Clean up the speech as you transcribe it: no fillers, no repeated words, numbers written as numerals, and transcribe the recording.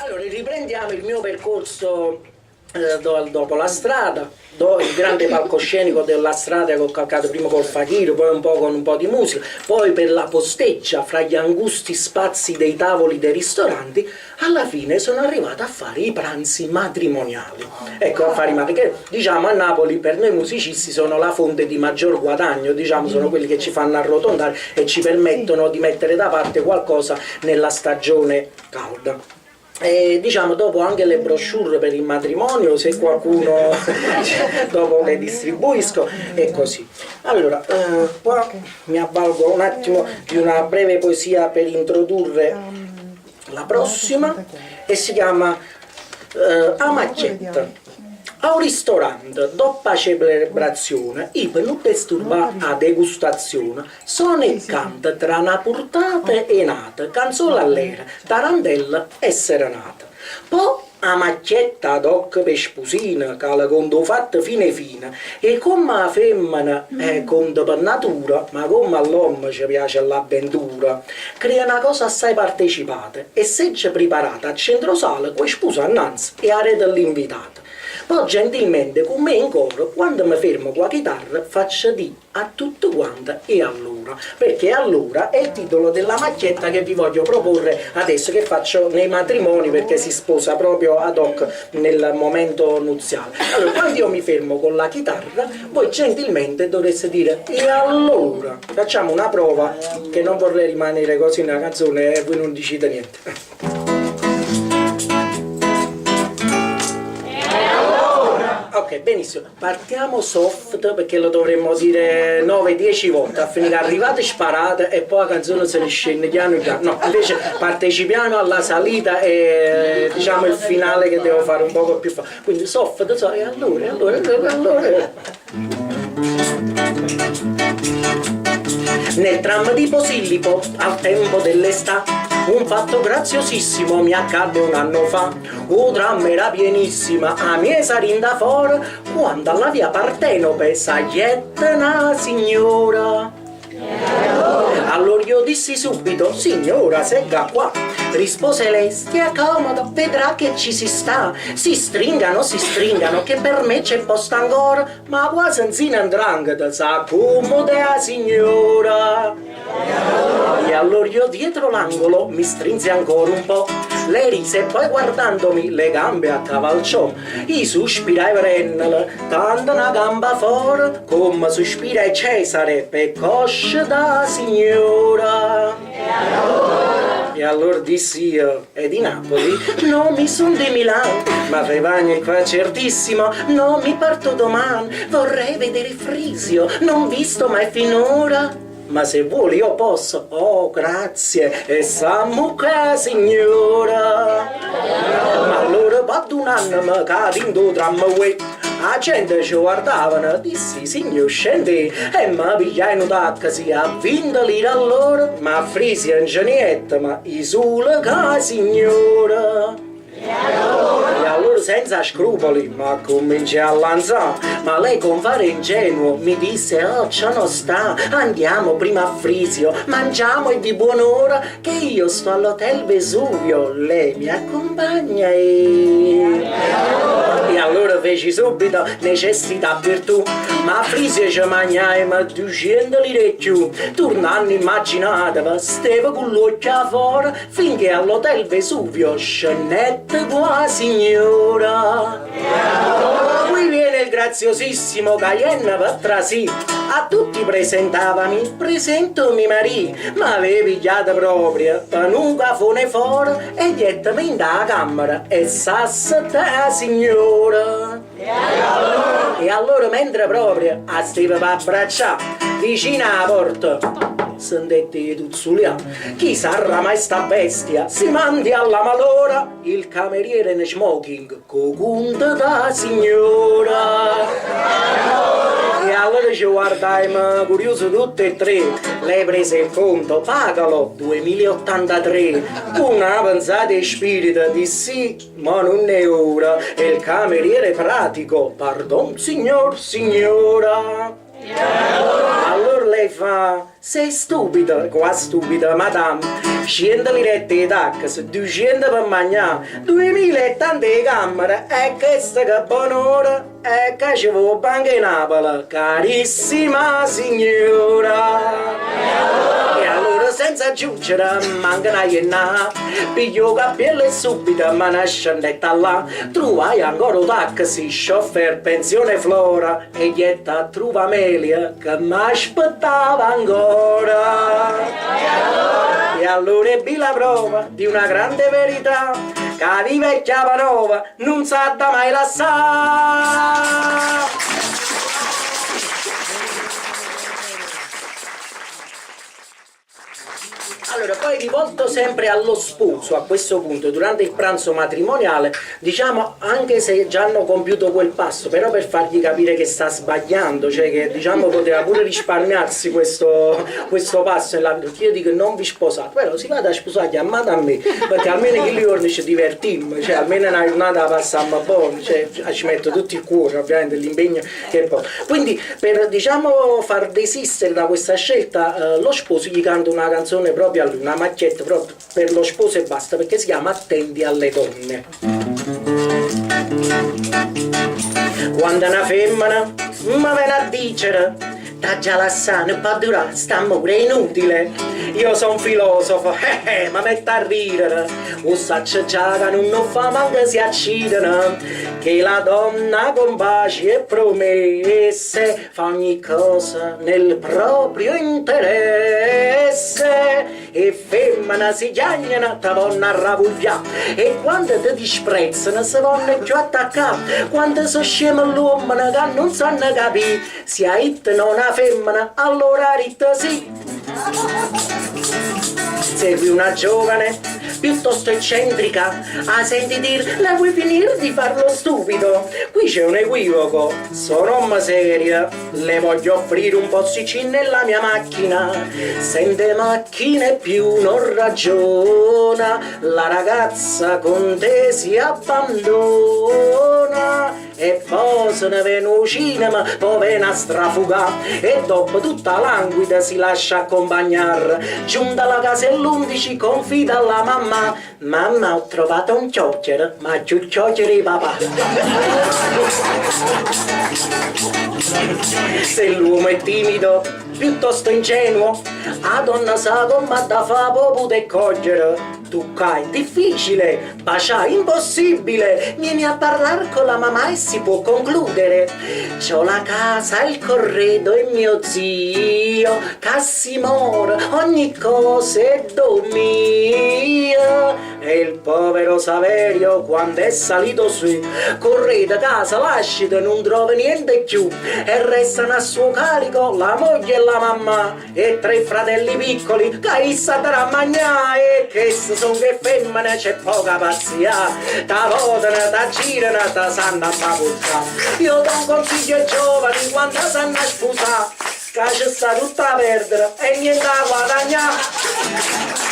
Allora, riprendiamo il mio percorso dopo la strada, il grande palcoscenico della strada che ho calcato prima col fakir, poi un po' con un po' di musica, poi per la posteggia fra gli angusti spazi dei tavoli dei ristoranti. Alla fine sono arrivata a fare i pranzi matrimoniali. Ecco, a fare i matrimoniali, che diciamo a Napoli per noi musicisti sono la fonte di maggior guadagno, diciamo sono quelli che ci fanno arrotondare e ci permettono di mettere da parte qualcosa nella stagione calda. E diciamo dopo anche le brochure per il matrimonio, se qualcuno dopo le distribuisco e così. Allora qua mi avvalgo un attimo di una breve poesia per introdurre la prossima e si chiama Amaccetta. A un ristorante, dopo celebrazione, i non disturba a degustazione, sono e canta tra una portata e nata, canzone all'era, tarantella e serenata. Poi a macchietta ad hoc per spusina, che la conto fatta fine fine, e come la femmina è conto per natura, ma come all'uomo ci piace l'avventura, crea una cosa assai partecipata, e se c'è preparata a centrosala, poi sposa annanzi e arreda l'invitata. Poi gentilmente con me in coro, quando mi fermo con la chitarra, faccio di a tutto quanto e allora, perché allora è il titolo della macchietta che vi voglio proporre adesso, che faccio nei matrimoni, perché si sposa proprio ad hoc nel momento nuziale. Allora, quando io mi fermo con la chitarra, voi gentilmente dovreste dire e allora. Facciamo una prova, che non vorrei rimanere così nella canzone e voi non dicite niente. Ok, benissimo, partiamo soft perché lo dovremmo dire 9-10 volte, a finire arrivate sparate e poi la canzone se ne scende piano piano. No, invece partecipiamo alla salita e diciamo il finale che devo fare un poco più facile. Quindi soft, e allora. Nel tram di Posillipo, al tempo dell'estate, un fatto graziosissimo mi accadde un anno fa. O tram era pienissima, a miesa rinda fuori, quando alla via Partenope s'aglietta una signora. Allora io dissi subito, signora, segga qua. Rispose lei, stia comodo, vedrà che ci si sta. Si stringano, che per me c'è posto ancora. Ma quasi non se ne andrangheta, s'accomoda la signora. E allora io dietro l'angolo mi strinse ancora un po'. Lei rise e poi guardandomi le gambe accavalciò. I sospirai prennele, tanto una gamba fuori, come sospira Cesare per cosce da signora. E allora dissi io, è di Napoli? No, mi son di Milano, ma Fevagna è qua certissimo, no, mi parto domani, vorrei vedere Frisio, non visto mai finora. Ma se vuole io posso, oh grazie, e sammo qua signora. Ma allora batto un anno mi cadendo tram uè. La gente ci guardavano, dissi signor scendi e mi pigliai un taxi a 20 lire all'ora, ma a Frisia non c'è niente, ma i sole ca signora. E allora senza scrupoli ma cominciai a lanciare, ma lei con fare ingenuo mi disse oh ciò non sta, andiamo prima a Frisio, mangiamo e di buon'ora che io sto all'hotel Vesuvio, lei mi accompagna e allora feci subito necessità virtù, ma a Frisio ci mangiai ma 200 lire e più, tornando immaginatevi, stavo con l'occhio fuori finché all'hotel Vesuvio scendette qua signora. Qui viene il graziosissimo Cayenne per trasì, a tutti presentava, mi presento mia Maria, ma avevi pigliata proprio per un cafone fuori e direttamente alla camera e sassata signora. E allora mentre proprio a stava per abbracciare vicino alla porta sentette tuzzulià, chi sarà mai sta bestia, si mandi alla malora, il cameriere in smoking, co conta da signora. E allora ci guardai curioso tutte e tre, lei prese il conto, pagalo, 2083, una pensata e spirito di sì, ma non è ora, e il cameriere pratico, pardon signor, signora. Allora lei fa, sei stupida, qua stupida, madame, 100 lirette di taxi, 200 per mangiare, 2000 e tante camere, e questa che buon'ora, e che ci vuole anche Napoli, carissima signora. E allora senza aggiungere, manca una ienna, piglio capello e subito, ma una scendetta là, trovai ancora un taxi, chauffeur, pensione Flora, e glietta trova Amelia, che mi aspettava ancora. E allora ebbi la prova di una grande verità, che di vecchia panova non sa da mai lasciare. Allora, poi rivolto sempre allo sposo a questo punto, durante il pranzo matrimoniale, diciamo, anche se già hanno compiuto quel passo, però per fargli capire che sta sbagliando, cioè che diciamo poteva pure risparmiarsi questo passo nella vita, io dico non vi sposate, però si vada a sposare, chiamate a me, perché almeno che giorni ci divertiamo, cioè almeno una giornata la passiamo buona, cioè ci metto tutto il cuore, ovviamente l'impegno che poi. Quindi per diciamo far desistere da questa scelta, lo sposo gli canta una canzone proprio a lui, una macchietta proprio per lo sposo e basta, perché si chiama Attendi alle donne. Quando una femmina mi viene a dire t'ha già lasciato, può durare, sta amore è inutile, io son filosofo, ma metto a ridere, o saccio già che non fa manca si accidere, che la donna con pace e promesse fa ogni cosa nel proprio interesse, e femmina si chiagnano, te vanno a ravugliare, e quando ti disprezzano si vanno più attaccare, quando sono scemo l'uomo che non sanno capire, se a it non ha femmina, allora rit sì. Segui una giovane piuttosto eccentrica, senti dire la vuoi finire di farlo stupido? Qui c'è un equivoco, sono seria, le voglio offrire un posticino nella mia macchina, sente macchine più non ragiona, la ragazza con te si abbandona, e poi se ne viene un cinema, poi viene a strafugare, e dopo tutta languida si lascia accompagnare, giunta alla casa all'11 confida alla mamma, mamma ho trovato un chiocciolo, ma più chiocciolo di papà. Se l'uomo è timido, piuttosto ingenuo, a donna sa come da fa poter cogliere, tu è difficile, bacià impossibile, vieni a parlare con la mamma e si può concludere. C'ho la casa, il corredo e mio zio, Cassimora, ogni cosa è mia. E il povero Saverio quando è salito su, correte casa, lasciate, non trova niente più, e restano a suo carico la moglie e la mamma, e 3 fratelli piccoli che saranno a mangiare, e che sono che femmine c'è poca pazzia, ta votano, ta girano, ta sanno a babuzzare. Io do un consiglio ai giovani quando sanno a sposare, che ci sta tutta a perdere e niente a guadagnare.